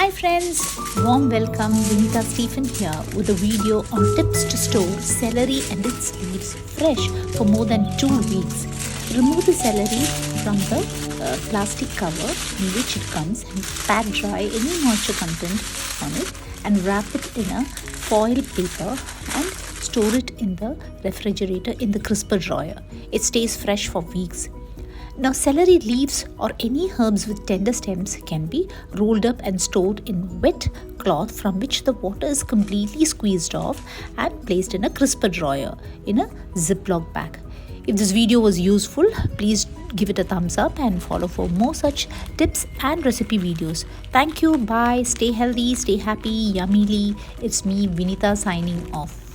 Hi friends, warm welcome. Vinitha Stephen here with a video on tips to store celery and its leaves fresh for more than 2 weeks. Remove the celery from the plastic cover in which it comes and pat dry any moisture content on it and wrap it in a foil paper and store it in the refrigerator in the crisper drawer. It stays fresh for weeks. Now, celery leaves or any herbs with tender stems can be rolled up and stored in wet cloth from which the water is completely squeezed off and placed in a crisper drawer in a Ziploc bag. If this video was useful, please give it a thumbs up and follow for more such tips and recipe videos. Thank you. Bye. Stay healthy, stay happy, yummily. It's me, Vinitha, signing off.